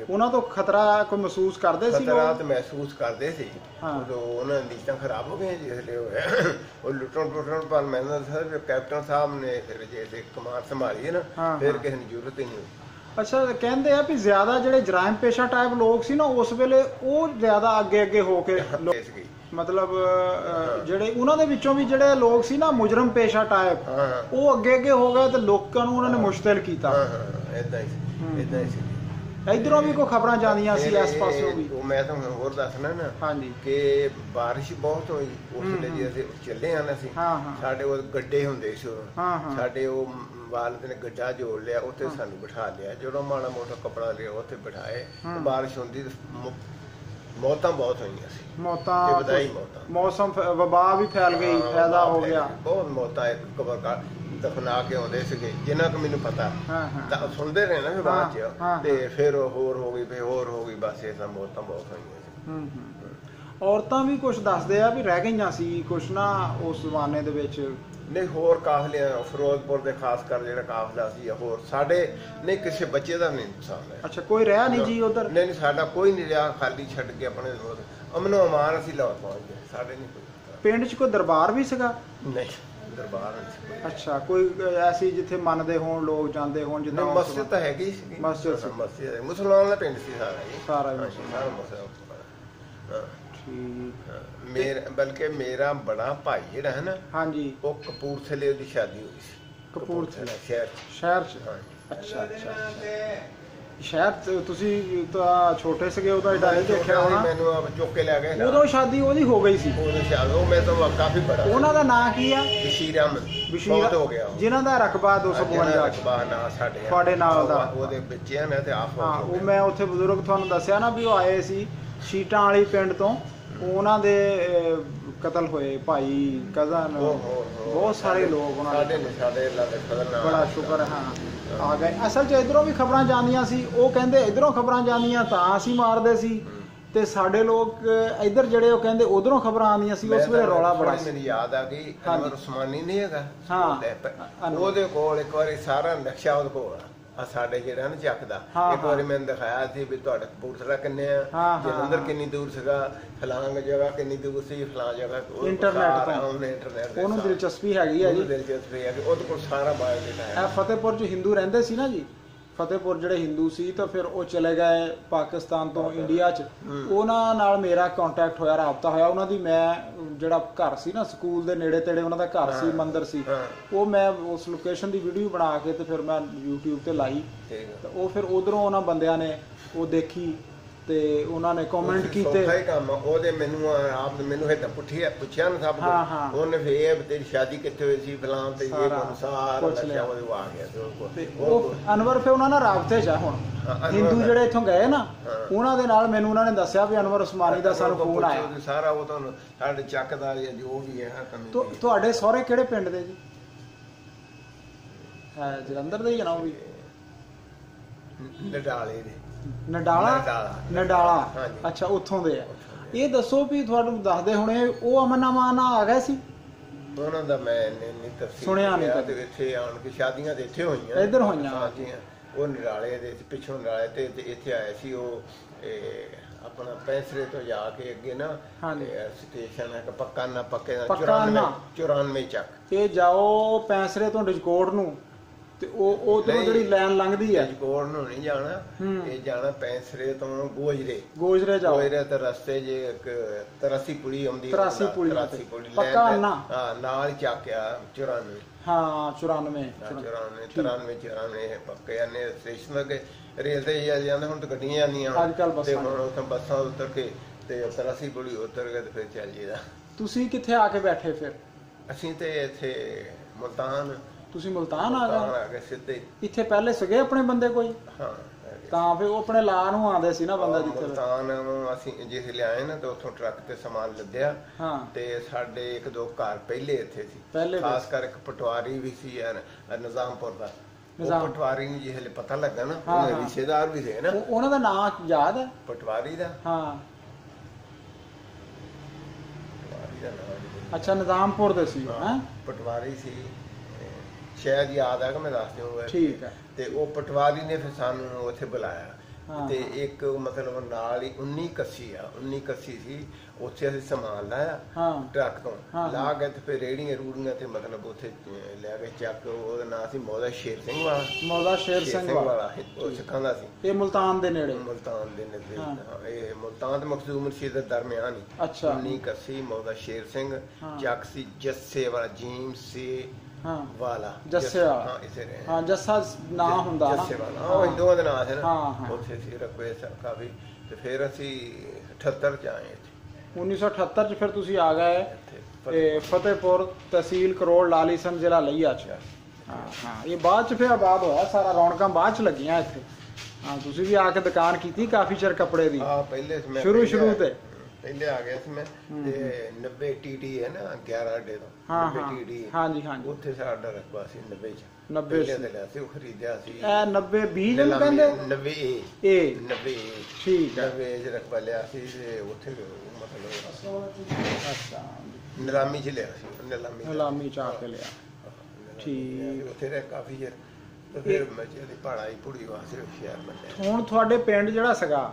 ਉਹਨਾਂ ਤੋਂ ਖਤਰਾ ਕੋਈ ਮਹਿਸੂਸ ਕਰਦੇ ਸੀ? ਖਤਰਾ ਤਾਂ ਮਹਿਸੂਸ ਕਰਦੇ ਸੀ। ਉਦੋਂ ਉਹਨਾਂ ਦੀ ਨੀਤਾਂ ਖਰਾਬ ਹੋ ਗਈਆਂ ਜਿਸ ਲਈ ਉਹ ਲੁੱਟਣ ਪਰ ਮੈਨੂੰ ਕੈਪਟਨ ਸਾਹਿਬ ਨੇ ਫਿਰ ਜੇ ਕਮਾਨ ਸੰਭਾਲੀ ਨਾ, ਫਿਰ ਕਿਸੇ ਨੂੰ ਜ਼ਰੂਰਤ ਹੀ ਨਹੀਂ ਹੋਈ। ਅੱਛਾ, ਕਹਿੰਦੇ ਆ ਵੀ ਜ਼ਿਆਦਾ ਜਿਹੜੇ ਜਰਾਇਮ ਪੇਸ਼ਾ ਟਾਈਪ ਲੋਕ ਸੀ ਨਾ ਉਸ ਵੇਲੇ, ਉਹ ਜ਼ਿਆਦਾ ਅੱਗੇ ਹੋ ਕੇ ਮਤਲਬ ਜਿਹੜੇ ਉਹਨਾਂ ਦੇ ਵਿੱਚੋਂ ਵੀ ਜਿਹੜੇ ਲੋਕ ਸੀ ਨਾ ਮੁਜਰਮ ਪੇਸ਼ਾ ਟਾਈਪ, ਉਹ ਅੱਗੇ ਹੋ ਗਏ ਤੇ ਲੋਕਾਂ ਨੂੰ ਉਹਨਾਂ ਨੇ ਮੁਸ਼ਤਲ ਕੀਤਾ। ਇਦਾਂ ਹੀ ਸੀ। ਇਧਰੋਂ ਵੀ ਕੋਈ ਖਬਰਾਂ ਜਾਂਦੀਆਂ ਸੀ ਇਸ ਪਾਸੋਂ ਵੀ? ਮੈਂ ਤੁਹਾਨੂੰ ਹੋਰ ਦੱਸਣਾ ਨਾ। ਹਾਂਜੀ। ਕਿ ਬਾਰਿਸ਼ ਬਹੁਤ ਹੋਈ ਉਸ ਵੇਲੇ, ਜੇ ਅਸੀਂ ਚੱਲੇ ਆਣਾ ਸੀ, ਸਾਡੇ ਉਹ ਗੱਡੇ ਹੁੰਦੇ ਸੀ, ਸਾਡੇ ਉਹ ਵਾਲਦ ਨੇ ਗੱਡਾ ਜੋੜ ਲਿਆ, ਉੱਥੇ ਸਾਨੂੰ ਬਿਠਾ ਲਿਆ। ਜਦੋਂ ਮਾੜਾ ਮੋਟਾ ਕੱਪੜਾ ਲਿਆ ਉੱਥੇ ਬਿਠਾਏ, ਬਾਰਿਸ਼ ਹੁੰਦੀ ਮੌਤਾਂ ਬਹੁਤ ਹੋਈਆਂ ਸੀ। ਮੌਸਮ ਵਬਾ ਵੀ ਫੈਲ ਗਈ, ਫਾਇਦਾ ਹੋ ਗਿਆ ਬਹੁਤ। ਮੌਤਾਂ ਇੱਕ ਕਬਰ ਦਫਨਾ ਕੇ ਆਉਂਦੇ ਸੀਗੇ, ਜਿੰਨਾ ਕੁ ਮੈਨੂੰ ਪਤਾ ਤਾਂ ਸੁਣਦੇ ਰਹੇ ਨਾ ਬਾਅਦ ਚ, ਤੇ ਫਿਰ ਹੋਰ ਹੋ ਗਈ ਬਸ। ਇਹ ਸਭ ਮੌਤਾਂ ਬਹੁਤ ਹੋਈਆਂ ਸੀ। ਔਰਤਾਂ ਵੀ ਕੁਝ ਦੱਸਦੇ ਆ ਵੀ ਰਹਿ ਗਈਆਂ ਸੀ ਕੁਛ ਨਾ ਉਸ ਜ਼ਮਾਨੇ ਦੇ ਵਿੱਚ? ਨਹੀਂ, ਹੋਰ ਕਾਫਲੇ ਫਿਰੋਜ਼ਪੁਰ ਦੇ ਖਾਸ ਕਰ ਜਿਹੜਾ ਕਾਫਲਾ ਸੀ, ਹੋਰ ਸਾਡੇ ਨਹੀਂ, ਕਿਸੇ ਬੱਚੇ ਦਾ ਨਹੀਂ ਨੁਕਸਾਨ ਹੈ। ਅੱਛਾ, ਕੋਈ ਰਿਹਾ ਨਹੀਂ ਜੀ ਉਧਰ? ਨਹੀਂ, ਸਾਡਾ ਕੋਈ ਨਹੀਂ ਰਿਹਾ, ਖਾਲੀ ਛੱਡ ਕੇ ਆਪਣੇ ਅਮਨੋ ਅਮਾਨ ਅਸੀਂ ਲਾਹੌਰ ਪਹੁੰਚ ਗਏ। ਸਾਡੇ ਨਹੀਂ ਕੋਈ। ਪਿੰਡ 'ਚ ਕੋਈ ਦਰਬਾਰ ਵੀ ਸੀਗਾ? ਨਹੀਂ, ਦਰਬਾਰ ਨਹੀਂ। ਅੱਛਾ, ਕੋਈ ਐਸੀ ਜਿੱਥੇ ਮੰਨਦੇ ਹੋਣ ਲੋਕ ਜਾਂਦੇ ਹੋਣ? ਜਿੱਦਾਂ ਮਸਜਿਦ ਤਾਂ ਹੈਗੀ ਸੀ। ਮਸਜਿਦ ਮੁਸਲਮਾਨ ਦਾ ਪਿੰਡ ਸੀ ਸਾਰਾ ਬਲਕਿ ਮੇਰਾ ਬੜਾ ਭਾਈ ਜਿਹੜਾ ਹੈ ਨਾ, ਹਾਂਜੀ, ਉਹ ਕਪੂਰਥਲੇ ਦੀ ਸ਼ਾਦੀ ਹੋਈ ਸੀ। ਕਪੂਰਥਲਾ ਸ਼ਹਿਰ 'ਚ? ਅੱਛਾ। ਸ਼ਹਿਰ ਤੁਸੀਂ ਤਾਂ ਛੋਟੇ ਸੀਗੇ ਉਦੋਂ, ਐਡਾ ਨਹੀਂ ਦੇਖਿਆ ਹੋਣਾ। ਮੈਨੂੰ ਆਪ ਚੁੱਕ ਕੇ ਲੈ ਗਏ। ਉਦੋਂ ਸ਼ਾਦੀ ਉਹਦੀ ਹੋ ਗਈ ਸੀ? ਉਹ ਮੈਂ ਤਾਂ ਕਾਫੀ ਬੜਾ। ਉਹਨਾਂ ਦਾ ਨਾਂ ਕੀ ਆ? ਬਸ਼ੀਰ ਅਹਿਮਦ ਹੋ ਗਿਆ, ਜਿਨ੍ਹਾਂ ਦਾ ਰਕਬਾ 252 ਰਕਬਾ ਨਾ ਸਾਡੇ ਤੁਹਾਡੇ ਨਾਲ ਦਾ। ਉਹਦੇ ਬੱਚਿਆਂ ਨੇ ਤੇ ਆਪ ਉਹ ਮੈਂ ਉੱਥੇ ਬਜ਼ੁਰਗ ਤੁਹਾਨੂੰ ਦੱਸਿਆ ਨਾ ਵੀ ਉਹ ਆਏ ਸੀ ਸ਼ੀਟਾਂ ਵਾਲੀ ਪਿੰਡ ਤੋਂ, ਉਹਨਾਂ ਦੇ ਕਤਲ ਹੋਏ ਭਾਈ, ਕਜ਼ਨ, ਬਹੁਤ ਸਾਰੇ ਲੋਕ ਉਹਨਾਂ ਦੇ। ਬੜਾ ਸ਼ੁਕਰ ਹੈ ਆ ਗਏ। ਅਸਲ 'ਚ ਇਧਰੋਂ ਵੀ ਖਬਰਾਂ ਜਾਂਦੀਆਂ ਸੀ, ਉਹ ਕਹਿੰਦੇ ਇਧਰੋਂ ਖਬਰਾਂ ਜਾਂਦੀਆਂ ਤਾਂ ਅਸੀਂ ਮਾਰਦੇ ਸੀ, ਤੇ ਸਾਡੇ ਲੋਕ ਇਧਰ ਜਿਹੜੇ ਉਹ ਕਹਿੰਦੇ ਉਧਰੋਂ ਖਬਰਾਂ ਆਉਂਦੀਆਂ ਸੀ। ਉਸ ਵੇਲੇ ਰੌਲਾ ਬੜਾ ਸੀ। ਮੈਨੂੰ ਯਾਦ ਆ ਗਈ, ਅਨਵਰ ਉਸਮਾਨੀ ਨਹੀਂ ਹੈਗਾ, ਉਹਦੇ ਕੋਲ ਇੱਕ ਵਾਰੀ ਸਾਰਾ ਨਕਸ਼ਾ ਉਹਦੇ ਕੋਲ ਸਾਡੇ ਜਿਹੜਾ ਨਾ ਚੱਕ ਦਾ, ਇੱਕ ਵਾਰੀ ਮੈਨੂੰ ਦਿਖਾਇਆ ਸੀ ਵੀ ਤੁਹਾਡਾ ਕਪੂਰਥਲਾ ਕਿੰਨੇ ਆ, ਜਲੰਧਰ ਕਿੰਨੀ ਦੂਰ ਸੀਗਾ, ਫਲਾਂਗ ਜਗ੍ਹਾ ਕਿੰਨੀ ਦੂਰ ਸੀ, ਫਲਾਂ ਜਗ੍ਹਾ। ਇੰਟਰਨੈਟ ਉਹਨੂੰ ਦਿਲਚਸਪੀ ਹੈਗੀ ਆ ਜੀ, ਦਿਲਚਸਪੀ ਹੈ ਕਿ ਉਹਦੇ ਕੋਲ ਸਾਰਾ ਬਾਇਓਡਾਟਾ ਹੈ। ਫਤਿਹਪੁਰ 'ਚ ਹਿੰਦੂ ਰਹਿੰਦੇ ਸੀ ਨਾ ਜੀ, ਫਤਿਹਪੁਰ ਜਿਹੜੇ ਹਿੰਦੂ ਸੀ ਤਾਂ ਫਿਰ ਉਹ ਚਲੇ ਗਏ ਪਾਕਿਸਤਾਨ ਤੋਂ ਇੰਡੀਆ 'ਚ। ਉਹਨਾਂ ਨਾਲ ਮੇਰਾ ਕੰਟੈਕਟ ਹੋਇਆ, ਰਾਬਤਾ ਹੋਇਆ ਉਹਨਾਂ ਦੀ। ਮੈਂ ਜਿਹੜਾ ਘਰ ਸੀ ਨਾ ਸਕੂਲ ਦੇ ਨੇੜੇ ਤੇੜੇ ਉਹਨਾਂ ਦਾ ਘਰ ਸੀ, ਮੰਦਿਰ ਸੀ, ਉਹ ਮੈਂ ਉਸ ਲੋਕੇਸ਼ਨ ਦੀ ਵੀਡੀਓ ਬਣਾ ਕੇ ਤੇ ਫਿਰ ਮੈਂ YouTube ਤੇ ਲਾਈ। ਉਹ ਫਿਰ ਉਧਰੋਂ ਉਹਨਾਂ ਬੰਦਿਆਂ ਨੇ ਉਹ ਦੇਖੀ ਤੇ ਉਹਨਾਂ ਨੇ ਕਮੈਂਟ ਕੀਤੇ ਸੌਖਾ ਹੀ ਕੰਮ ਉਹਦੇ ਮੈਨੂੰ ਆਪ ਮੈਨੂੰ ਇਹ ਤਾਂ ਪੁੱਛਿਆ ਨਾ ਸਭ ਕੁਝ ਉਹਨੇ ਫੇਰ ਤੇਰੀ ਸ਼ਾਦੀ ਕਿੱਥੇ ਹੋਈ ਸੀ ਫਲਾਂ ਤੇ ਇਹ ਸਾਰਾ ਦੱਸਿਆ ਉਹ ਆ ਗਿਆ ਤੇ ਉਹ ਅਨਵਰ ਫੇ ਉਹਨਾਂ ਨਾਲ ਰਾਬਤੇ 'ਚ ਆ ਹੁਣ ਹਿੰਦੂ ਜਿਹੜੇ ਇੱਥੋਂ ਗਏ ਨਾ ਉਹਨਾਂ ਦੇ ਨਾਲ ਮੈਨੂੰ ਉਹਨਾਂ ਨੇ ਦੱਸਿਆ ਵੀ ਅਨਵਰ ਉਸਮਾਨੀ ਦਾ ਸਾਨੂੰ ਫੋਨ ਆਇਆ ਸਾਰਾ ਉਹ ਤੁਹਾਨੂੰ ਸਾਡੇ ਚੱਕ ਦਾ ਜੋ ਵੀ ਹੈ ਤੁਹਾਡੇ ਸਹੁਰੇ ਕਿਹੜੇ ਪਿੰਡ ਦੇ ਜੀ ਹੈ ਜਲੰਧਰ ਦੇ ਹੀ ਨਾ ਉਹ ਵੀ ਨਡਾਲੇ ਦੇ ਨਡਾਲਾ ਅੱਛਾ ਉੱਥੋਂ ਦੇ ਆ ਇਹ ਦੱਸੋ ਵੀ ਤੁਹਾਨੂੰ ਦੱਸਦੇ ਹੁਣੇ ਉਹ ਅਮਨਨਾਮਾ ਨਾਲ ਆ ਗਏ ਸੀ ਉਹਨਾਂ ਦਾ ਮੈਂ ਨਹੀਂ ਤਫਸੀਲ ਸੁਣਿਆ ਨਹੀਂ ਕਦੇ ਇੱਥੇ ਆਉਣ ਕੇ ਸ਼ਾਦੀਆਂ ਤੇ ਇੱਥੇ ਹੋਈਆਂ ਇੱਧਰ ਹੋਈਆਂ ਉਹ ਨਡਾਲੇ ਦੇ ਪਿੱਛੋਂ ਨਡਾਲੇ ਤੇ ਇੱਥੇ ਆਏ ਸੀ ਉਹ ਆਪਣਾ ਪੈਸਰੇ ਤੋਂ ਜਾ ਕੇ ਅੱਗੇ ਨਾ ਸਟੇਸ਼ਨ ਹੈ ਪੱਕਾ ਨਾ ਪੱਕੇ 94 ਚੱਕ ਇਹ ਜਾਓ ਪੈਸਰੇ ਤੋਂ ਡਿਜਕੋਟ ਨੂੰ ਤੇ ਉਹ ਉਧਰੋਂ ਜਿਹੜੀ ਲਾਈਨ ਲੰਘਦੀ ਹੈ ਡਿਜਕੋਟ ਨੂੰ ਨਹੀਂ ਜਾਣਾ ਇਹ ਜਾਣਾ ਪੈਸਰੇ ਤੋਂ ਗੋਜਰੇ ਜਾਓ ਗੋਜਰੇ ਤੇ ਰਸਤੇ ਜੇ ਇੱਕ 83 ਪੁਲੀ ਆਉਂਦੀ 83 ਪੁਲੀ ਪੱਕਾ ਨਾ ਨਾਲ ਹੀ ਚੱਕਿਆ 94 ਹਾਂ 94 ਪੱਕੇ ਨੇ ਸਟੇਸ਼ਨ ਲੱਗੇ ਰੇਲ ਤੇ ਜਾਂਦੇ ਹੁਣ ਤਾਂ ਗੱਡੀਆਂ ਆਉਂਦੀਆਂ ਤੇ ਹੁਣ ਉੱਥੇ ਬੱਸਾਂ ਉਤਰ ਕੇ ਤੇ 83 ਪੁਲੀ ਉਤਰ ਕੇ ਤੇ ਫਿਰ ਚੱਲ ਜੀਦਾ ਤੁਸੀਂ ਕਿੱਥੇ ਆ ਕੇ ਬੈਠੇ ਫਿਰ ਅਸੀਂ ਤੇ ਇੱਥੇ ਮੁਲਤਾਨ ਤੁਸੀਂ ਮੁਲਤਾਨ ਆ ਗਏ ਸਿੱਧੇ ਇੱਥੇ ਪਹਿਲੇ ਸੀਗੇ ਆਪਣੇ ਬੰਦੇ ਕੋਈ ਹਾਂ ਤਾਂ ਫਿਰ ਉਹ ਆਪਣੇ ਲਾ ਨੂੰ ਆਉਂਦੇ ਸੀ ਨਾ ਬੰਦਾ ਜਿੱਥੇ ਮੁਲਤਾਨ ਨੂੰ ਅਸੀਂ ਜਿੱਥੇ ਲਿਆਏ ਨਾ ਤੇ ਉੱਥੋਂ ਟਰੱਕ ਤੇ ਸਮਾਨ ਲੱਦਿਆ ਤੇ ਸਾਡੇ ਇੱਕ ਦੋ ਘਰ ਪਹਿਲੇ ਇੱਥੇ ਸੀ ਖਾਸ ਕਰ ਇੱਕ ਪਟਵਾਰੀ ਵੀ ਸੀ ਯਾਰ ਨਿਜ਼ਾਮਪੁਰ ਦਾ ਉਹ ਪਟਵਾਰੀ ਨੂੰ ਜਿਹਲੇ ਪਤਾ ਲੱਗਾ ਨਾ ਉਹਦੇ ਰਿਸ਼ਤੇਦਾਰ ਵੀ ਸੀ ਨਾ ਉਹਨਾਂ ਦਾ ਨਾਮ ਯਾਦ ਹੈ ਪਟਵਾਰੀ ਦਾ ਹਾਂ ਅੱਛਾ ਨਿਜ਼ਾਮਪੁਰ ਦੇ ਸੀ ਪਟਵਾਰੀ ਸੀ ਸ਼ਾਇਦ ਯਾਦ ਆ ਕਿ ਮੈਂ ਦੱਸ ਦਿਆਂਗਾ ਠੀਕ ਹੈ ਤੇ ਉਹ ਪਟਵਾਰੀ ਨੇ ਫਿਰ ਸਾਨੂੰ ਉੱਥੇ ਬੁਲਾਇਆ ਤੇ ਇੱਕ ਮਤਲਬ ਨਾਲ ਹੀ 19 ਕੱਸੀ ਸੀ ਉੱਥੇ ਅਸੀਂ ਸਮਾਨ ਲਾਇਆ ਟਰੱਕ ਤੋਂ ਲਾ ਕੇ ਤੇ ਫਿਰ ਰੇੜੀਆਂ ਰੂੜੀਆਂ ਤੇ ਮਤਲਬ ਉੱਥੇ ਲੈ ਕੇ ਚੱਕ ਉਹਦਾ ਨਾਂ ਸੀ ਮੌਲਾ ਸ਼ੇਰ ਸਿੰਘ ਵਾਲਾ ਉਹ ਸਿੱਖਾਂ ਦਾ ਸੀ ਇਹ ਮੁਲਤਾਨ ਦੇ ਨੇੜੇ ਇਹ ਮੁਲਤਾਨ ਤੇ ਮਖਦੂਮ ਰਸ਼ੀਦ ਦੇ ਦਰਮਿਆਨ ਹੀ 19 ਕੱਸੀ ਮੌਲਾ ਸ਼ੇਰ ਸਿੰਘ ਚੱਕ ਸੀ ਜੱਸੇ ਵਾਲਾ ਜੀਮ ਸੀ ਵਾਲਾ ਜੱਸਾ ਨਾਂ ਹੁੰਦਾ ਜੱਸੇ ਵਾਲਾ ਉਹ ਹਿੰਦੂਆਂ ਦਾ ਨਾਂ ਹੈ ਨਾ ਉੱਥੇ ਸੀ ਰਕਬੇ ਕਾਫੀ ਤੇ ਫਿਰ ਅਸੀਂ 78 ਚ ਆਏ 1978 ਚ ਫਿਰ ਤੁਸੀਂ ਆ ਗਏ ਤੇ ਫਤਿਹਪੁਰ ਤਹਿਸੀਲ ਕਰੋੜ ਲਾਲੀਸਨ ਜ਼ਿਲ੍ਹਾ ਲਈਆ ਚ ਇਹ ਬਾਅਦ ਚ ਫਿਰ ਆਬਾਦ ਹੋਇਆ ਸਾਰਾ ਰੌਣਕਾਂ ਬਾਅਦ ਚ ਲੱਗੀਆਂ ਇੱਥੇ ਤੁਸੀਂ ਵੀ ਆ ਕੇ ਦੁਕਾਨ ਕੀਤੀ ਕਾਫੀ ਚਿਰ ਕੱਪੜੇ ਦੀ ਪਹਿਲੇ ਸ਼ੁਰੂ ਤੇ ਪਹਿਲੇ ਆ ਗਿਆ ਸੀ ਮੈਂ ਤੇ 90 ਟੀਟੀ ਹੈ ਨਾ 11 ਅੱਡੇ ਤੋਂ 90 ਟੀਟੀ ਹਾਂਜੀ ਉੱਥੇ ਸਾਡਾ ਰਕਬਾ ਸੀ 90 ਚ 90 ਤੇ ਲਿਆ ਸੀ ਉਹ ਖਰੀਦਿਆ ਸੀ ਇਹ 90 20 ਜਿਹਨੂੰ ਕਹਿੰਦੇ 90 ਠੀਕ ਹੈ 90 ਚ ਰਕਬਾ ਲਿਆ ਸੀ ਤੇ ਉੱਥੇ ਮਤਲਬ ਅੱਛਾ ਨਿਲਾਮੀ ਚ ਲਿਆ ਸੀ ਨਿਲਾਮੀ ਚ ਆ ਕੇ ਲਿਆ ਠੀਕ ਉੱਥੇ ਰਹਿ ਕਾਫੀ ਚਿਰ ਤੇ ਫਿਰ ਮੈਂ ਜਿਹੜੀ ਪੜਾਈ ਪੂਰੀ ਵਾਸਤੇ ਸ਼ਹਿਰ ਬਣਿਆ ਹੁਣ ਤੁਹਾਡੇ ਪਿੰਡ ਜਿਹੜਾ ਸੀਗਾ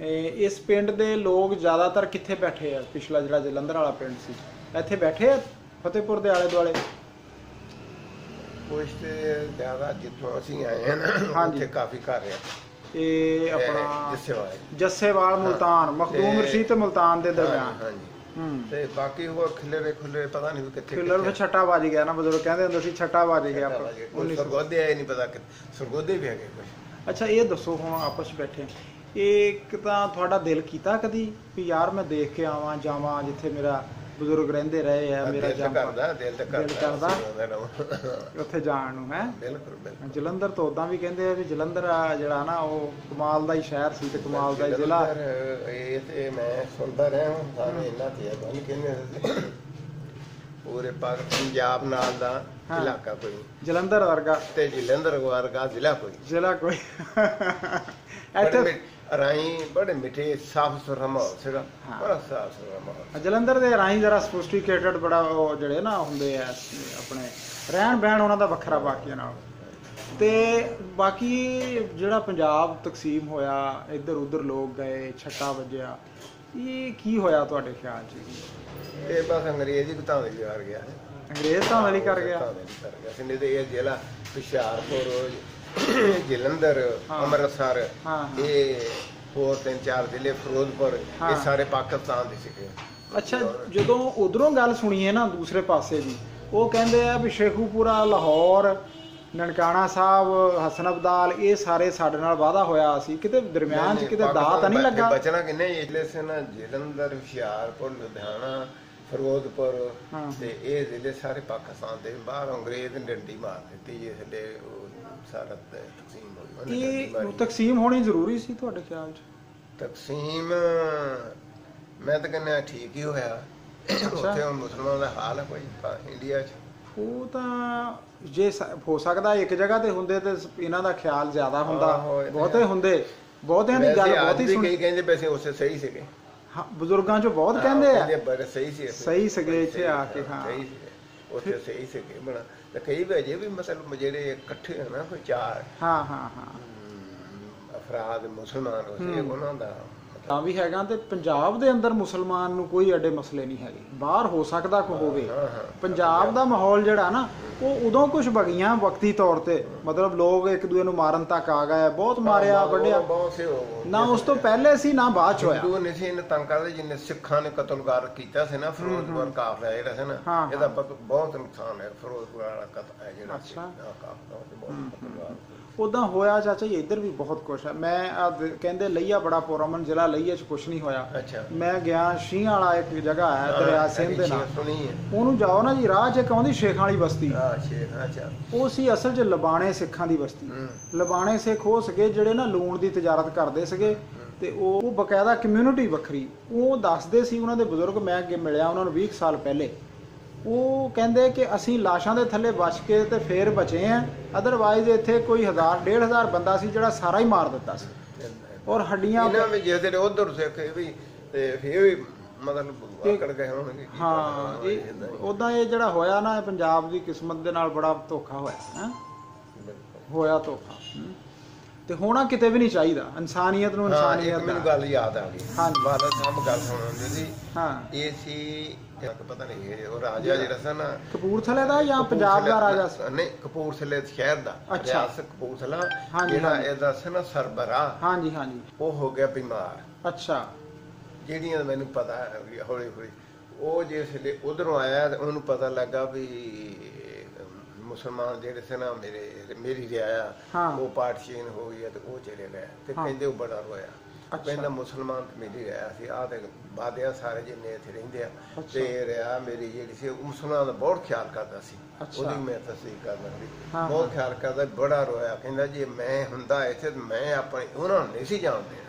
ਇਸ ਪਿੰਡ ਦੇ ਲੋਕ ਜ਼ਿਆਦਾਤਰ ਕਿੱਥੇ ਬੈਠੇ ਆ ਪਿਛਲਾ ਜਿਹੜਾ ਜਲੰਧਰ ਵਾਲਾ ਪਿੰਡ ਸੀ ਇੱਥੇ ਬੈਠੇ ਆ ਫਤਿਹਪੁਰ ਦੇ ਆਲੇ ਦੁਆਲੇ ਕੁਛ ਤੇ ਜ਼ਿਆਦਾ ਜਿੱਥੋਂ ਅਸੀਂ ਆਏ ਹਾਂ ਉੱਥੇ ਕਾਫੀ ਘਰ ਆ ਇਹ ਆਪਣਾ ਜੱਸੇਵਾਲ ਮੁਲਤਾਨ ਮਖਦੂਮ ਰਸ਼ੀਦ ਤੇ ਮੁਲਤਾਨ ਦੇ ਦਰਮਿਆਨ ਤੇ ਬਾਕੀ ਹੋਰ ਖਿਲਰੇ ਪਤਾ ਨਹੀਂ ਕਿੱਥੇ ਖਿਲਰ ਛੱਟਾ ਵੱਜ ਗਿਆ ਨਾ ਬਜ਼ੁਰਗ ਕਹਿੰਦੇ ਹੁੰਦੇ ਸੀ ਛੱਟਾ ਵੱਜ ਗਿਆ ਸਰਗੋਦੇ ਆਏ ਨਹੀਂ ਪਤਾ ਕਿ ਸਰਗੋਦੇ ਵੀ ਹੈਗੇ ਕੁਛ ਅੱਛਾ ਇਹ ਦੱਸੋ ਹੁਣ ਆਪਸ ਬੈਠੇ ਇੱਕ ਤਾਂ ਤੁਹਾਡਾ ਦਿਲ ਕੀਤਾ ਕਦੀ ਵੀ ਯਾਰ ਮੈਂ ਦੇਖ ਕੇ ਆਵਾਂ ਜਾਵਾਂ ਜਿੱਥੇ ਮੇਰਾ ਬਜ਼ੁਰਗ ਰਹਿੰਦੇ ਰਹੇ ਆ ਮੇਰਾ ਦਿਲ ਕਰਦਾ ਉੱਥੇ ਜਾਣ ਨੂੰ ਹੈ ਬਿਲਕੁਲ ਜਲੰਧਰ ਤੋਂ ਉਦਾਂ ਵੀ ਕਹਿੰਦੇ ਆ ਵੀ ਜਲੰਧਰ ਜਿਹੜਾ ਨਾ ਉਹ ਕਮਾਲ ਦਾ ਹੀ ਸ਼ਹਿਰ ਸੀ ਤੇ ਕਮਾਲ ਦਾ ਹੀ ਜ਼ਿਲ੍ਹਾ ਇਹ ਤੇ ਮੈਂ ਸੁਣਦਾ ਰਿਹਾ ਸਾਰੇ ਇਹਨਾਂ ਤੇ ਬੰਨ ਕਹਿੰਦੇ ਪੂਰੇ ਪੰਜਾਬ ਨਾਲ ਦਾ ਇਲਾਕਾ ਕੋਈ ਜਲੰਧਰ ਵਰਗਾ ਤੇ ਜਲੰਧਰ ਵਰਗਾ ਜ਼ਿਲ੍ਹਾ ਕੋਈ ਇੱਥੇ ਰਾਈ ਬੜੇ ਮਿੱਠੇ ਸਾਫ ਸੁਥਰਾ ਮਾਹੌਲ ਸੀਗਾ ਬੜਾ ਸਾਫ ਸੁਥਰਾ ਮਾਹੌਲ ਜਲੰਧਰ ਦੇ ਰਾਈ ਜਰਾ ਸੋਫਿਸਟੀਕੇਟਡ ਬੜਾ ਉਹ ਜਿਹੜੇ ਨਾ ਹੁੰਦੇ ਆ ਆਪਣੇ ਰਹਿਣ ਬਹਿਣ ਉਹਨਾਂ ਦਾ ਵੱਖਰਾ ਬਾਕੀਆਂ ਨਾਲ ਤੇ ਬਾਕੀ ਜਿਹੜਾ ਪੰਜਾਬ ਤਕਸੀਮ ਹੋਇਆ ਇੱਧਰ ਉੱਧਰ ਲੋਕ ਗਏ ਛੱਟਾ ਵੱਜਿਆ ਇਹ ਕੀ ਹੋਇਆ ਤੁਹਾਡੇ ਖਿਆਲ 'ਚ ਇਹ ਬਸ ਅੰਗਰੇਜ਼ ਹੀ ਧਾਂਦਲੀ ਕਰ ਗਿਆ ਅੰਗਰੇਜ਼ ਧਾਂਦਲੀ ਕਰ ਗਿਆ ਨਹੀਂ ਤੇ ਇਹ ਜ਼ਿਲ੍ਹਾ ਹੁਸ਼ਿਆਰਪੁਰ ਜਲੰਧਰ ਅੰਮ੍ਰਿਤਸਰ ਇਹ ਹੋਰ 3-4 ਜ਼ਿਲ੍ਹੇ ਫਿਰੋਜ਼ਪੁਰ ਇਹ ਸਾਰੇ ਪਾਕਿਸਤਾਨ ਦੇ ਸੀਗੇ ਅੱਛਾ ਜਦੋਂ ਉਧਰੋਂ ਗੱਲ ਸੁਣੀਏ ਨਾ ਦੂਸਰੇ ਪਾਸੇ ਦੀ ਉਹ ਕਹਿੰਦੇ ਆ ਵੀ ਸ਼ੇਖੂਪੁਰਾ ਲਾਹੌਰ ਨਨਕਾਣਾ ਸਾਹਿਬ, ਹਸਨ ਅਬਦਾਲ, ਇਹ ਸਾਰੇ ਸਾਡੇ ਨਾਲ ਵਾਅਦਾ ਹੋਇਆ ਸੀ, ਕਿਤੇ ਦਰਮਿਆਨ 'ਚ ਕਿਤੇ ਦਾਅ ਤਾਂ ਨਹੀਂ ਲੱਗਾ? ਬਚਣਾ ਕਿੰਨੇ ਇਸਲੇ ਸੇ ਨਾ ਜਲੰਧਰ, ਹੁਸ਼ਿਆਰਪੁਰ, ਲੁਧਿਆਣਾ, ਫਿਰੋਜ਼ਪੁਰ ਤੇ ਇਹ ਜ਼ਿਲ੍ਹੇ ਸਾਰੇ ਪਾਕਿਸਤਾਨ ਦੇ ਬਾਹਰ ਅੰਗਰੇਜ਼ ਨੇ ਡੰਡੀ ਮਾਰ ਦਿੱਤੀ ਜੀ ਸਾਡੇ ਸਾਰਾ ਤਕਸੀਮ ਹੋਈ। ਇਹ ਤਕਸੀਮ ਹੋਣੀ ਜ਼ਰੂਰੀ ਸੀ ਤੁਹਾਡੇ ਖਿਆਲ 'ਚ? ਤਕਸੀਮ ਮੈਂ ਤਾਂ ਕਹਿੰਦਾ ਠੀਕ ਹੀ ਹੋਇਆ। ਉੱਥੇ ਹੁਣ ਮੁਸਲਮਾਨਾਂ ਦਾ ਹਾਲ ਹੈ ਕੋਈ ਇੰਡੀਆ 'ਚ? ਉਹ ਤਾਂ ਜੇ ਹੋ ਸਕਦਾ ਇੱਕ ਜਗ੍ਹਾ ਤੇ ਹੁੰਦੇ ਤੇ ਇਹਨਾਂ ਦਾ ਖਿਆਲ ਜ਼ਿਆਦਾ ਹੁੰਦਾ, ਬਹੁਤੇ ਹੁੰਦੇ, ਬਹੁਤਿਆਂ ਦੀ ਗੱਲ ਬਹੁਤੀ ਸੁਣੀ। ਕਹਿੰਦੇ ਵੈਸੇ ਉਸੇ ਸਹੀ ਸੀਗੇ, ਬਜ਼ੁਰਗਾਂ ਚੋਂ ਬਹੁਤ ਕਹਿੰਦੇ ਆ ਸਹੀ ਸੀਗੇ ਇੱਥੇ ਆ ਕੇ। ਹਾਂ ਉੱਥੇ ਸਹੀ ਸੀਗੇ ਬਣਾ ਤੇ ਕਈ ਵਜੇ ਵੀ ਮਤਲਬ ਜਿਹੜੇ ਇਕੱਠੇ ਹੋਣਾ ਕੋਈ 4 ਅਫਰਾਦ ਮੁਸਲਮਾਨ ਹੋਏ ਉਹਨਾਂ ਦਾ ਤਾਂ ਵੀ ਹੈਗਾ। ਤੇ ਪੰਜਾਬ ਦੇ ਅੰਦਰ ਮੁਸਲਮਾਨ ਨੂੰ ਕੋਈ ਐਡੇ ਮਸਲੇ ਨਹੀਂ ਹੈਗੇ, ਬਾਹਰ ਹੋ ਸਕਦਾ ਕੋ ਹੋਵੇ। ਪੰਜਾਬ ਦਾ ਮਾਹੌਲ ਜਿਹੜਾ ਨਾ ਉਹ ਉਦੋਂ ਕੁਝ ਵਗੀਆਂ ਵਕਤੀ ਤੌਰ ਤੇ, ਮਤਲਬ ਲੋਕ ਇੱਕ ਦੂਏ ਨੂੰ ਮਾਰਨ ਤੱਕ ਆ ਗਏ, ਬਹੁਤ ਮਾਰਿਆ ਵੱਢਿਆ ਨਾ, ਉਸ ਤੋਂ ਪਹਿਲੇ ਸੀ ਨਾ ਬਾਅਦ ਚ ਹੋਇਆ। ਹਿੰਦੂ ਨਹੀਂ ਸੀ ਇਹਨੇ ਤੰਗ ਕਰਦੇ, ਜਿੰਨੇ ਸਿੱਖਾਂ ਨੇ ਕਤਲਗਾਰ ਕੀਤਾ ਸੀ ਨਾ ਫਿਰੋਜ਼ਪੁਰ ਕਾਫਲਾ ਜਿਹੜਾ ਸੀ ਨਾ, ਇਹਦਾ ਬਹੁਤ ਨੁਕਸਾਨ ਹੈ। ਫਿਰੋਜ਼ਪੁਰ ਵਾਲਾ ਕਤਲ ਹੈ ਜਿਹੜਾ ਕਾਫਲਾ ਬਹੁਤ ਉਦਾਂ ਹੋਇਆ ਚਾਚਾ ਜੀ, ਇੱਧਰ ਵੀ ਬਹੁਤ ਕੁਛ ਹੈ। ਮੈਂ ਕਹਿੰਦੇ ਲਈਆ ਬੜਾ ਪੁਰਮਨ ਜ਼ਿਲ੍ਹਾ ਲਈਏ 'ਚ ਕੁਛ ਨਹੀਂ ਹੋਇਆ। ਮੈਂ ਗਿਆ ਸ਼ੀਂਹ ਵਾਲਾ ਇੱਕ ਜਗ੍ਹਾ ਹੈ ਦਰਿਆ ਸਿੰਧ ਦੇ ਨਾਲ, ਉਹਨੂੰ ਜਾਓ ਨਾ ਜੀ, ਰਾਹ 'ਚ ਇੱਕ ਆਉਂਦੀ ਸ਼ੇਖਾਂ ਵਾਲੀ ਬਸਤੀ, ਉਹ ਸੀ ਅਸਲ 'ਚ ਲਬਾਣੇ ਸਿੱਖਾਂ ਦੀ ਬਸਤੀ। ਲਬਾਣੇ ਸਿੱਖ ਉਹ ਸੀਗੇ ਜਿਹੜੇ ਨਾ ਲੂਣ ਦੀ ਤਜਾਰਤ ਕਰਦੇ ਸੀਗੇ, ਤੇ ਉਹ ਬਕਾਇਦਾ ਕਮਿਊਨਿਟੀ ਵੱਖਰੀ। ਉਹ ਦੱਸਦੇ ਸੀ ਉਹਨਾਂ ਦੇ ਬਜ਼ੁਰਗ, ਮੈਂ ਅੱਗੇ ਮਿਲਿਆ ਉਹਨਾਂ ਨੂੰ 20 ਸਾਲ ਪਹਿਲੇ, ਉਹ ਕਹਿੰਦੇ ਕਿ ਅਸੀਂ ਲਾਸ਼ਾਂ ਦੇ ਥੱਲੇ ਬਚ ਕੇ ਤੇ ਫੇਰ ਬਚੇ ਆ, ਅਦਰਵਾਈਜ਼ ਇੱਥੇ ਕੋਈ 1000-1500 ਬੰਦਾ ਸੀ ਜਿਹੜਾ ਸਾਰਾ ਹੀ ਮਾਰ ਦਿੱਤਾ ਸੀ। ਔਰ ਹੱਡੀਆਂ ਜਿਹੜੇ ਉਧਰ ਸਿੱਖ ਵੀ ਤੇ ਫੇਰ ਵੀ ਮਤਲਬ ਆਕੜ ਗਏ ਹੋਣਗੇ। ਹਾਂ ਉਦਾਂ ਇਹ ਜਿਹੜਾ ਹੋਇਆ ਨਾ, ਪੰਜਾਬ ਦੀ ਕਿਸਮਤ ਦੇ ਨਾਲ ਬੜਾ ਧੋਖਾ ਹੋਇਆ, ਹੋਇਆ ਧੋਖਾ। ਤੇ ਹੋਣਾ ਕਿਤੇ ਵੀ ਨਹੀਂ ਚਾਹੀਦਾ, ਇਨਸਾਨੀਅਤ ਨੂੰ ਇਨਸਾਨੀਅਤ। ਮੈਨੂੰ ਗੱਲ ਯਾਦ ਆ ਗਈ, ਬਾਦਲ ਸਾਹਿਬ ਗੱਲ ਸੁਣਾਉਂਦੇ ਸੀ। ਇਹ ਸੀ ਪਤਾ ਨਹੀਂ ਉਹ ਰਾਜਾ ਜਿਹੜਾ ਸੀ ਨਾ ਕਪੂਰਥਲੇ ਦਾ ਜਾਂ ਪੰਜਾਬ ਦਾ ਰਾਜਾ ਸੀ? ਨਹੀਂ, ਕਪੂਰਥਲੇ ਸ਼ਹਿਰ ਦਾ, ਰਿਆਸਤ ਕਪੂਰਥਲਾ ਜਿਹੜਾ ਇਹਦਾ ਸੀ ਨਾ ਸਰਬਰਾਹ, ਹਾਂਜੀ ਹਾਂਜੀ, ਉਹ ਹੋ ਗਿਆ ਬਿਮਾਰ। ਅੱਛਾ, ਜਿਹੜੀਆਂ ਮੈਨੂੰ ਪਤਾ ਹੈ ਹੌਲੀ ਹੌਲੀ ਉਹ ਜਿਸ ਵੇਲੇ ਉਧਰੋਂ ਆਇਆ ਤੇ ਉਹਨੂੰ ਪਤਾ ਲੱਗਾ ਵੀ ਮੁਸਲਮਾਨ ਜਿਹੜੇ ਸੀ ਨਾ ਮੇਰੀ ਰਿਆਇਆ ਉਹ ਪਾਰਟੀਸ਼ਨ ਹੋ ਗਈ ਤੇ ਉਹ ਚਲੇ ਗਏ। ਤੇ ਕਹਿੰਦੇ ਉਹ ਬੜਾ ਰੋਇਆ, ਕਹਿੰਦਾ ਮੁਸਲਮਾਨ ਮੇਰੀ ਰਿਆਇਆ ਸੀ, ਆਹ ਤੇ ਬਾਦਿਆ ਸਾਰੇ ਜਿੰਨੇ ਇੱਥੇ ਰਹਿੰਦੇ ਆ, ਤੇ ਰਿਆ ਮੇਰੀ ਜਿਹੜੀ ਸੀ ਉਹ ਮੁਸਲਮਾਨ ਦਾ ਬਹੁਤ ਖਿਆਲ ਕਰਦਾ ਸੀ। ਉਹਦੀ ਮੈਂ ਤਸਦੀਕ ਕਰਦਾ ਸੀ, ਬਹੁਤ ਖਿਆਲ ਕਰਦਾ, ਬੜਾ ਰੋਇਆ। ਕਹਿੰਦਾ ਜੇ ਮੈਂ ਹੁੰਦਾ ਇੱਥੇ ਮੈਂ ਆਪਣੇ ਉਹਨਾਂ ਨੂੰ ਨਹੀਂ ਸੀ ਜਾਣ ਦੇਣਾ।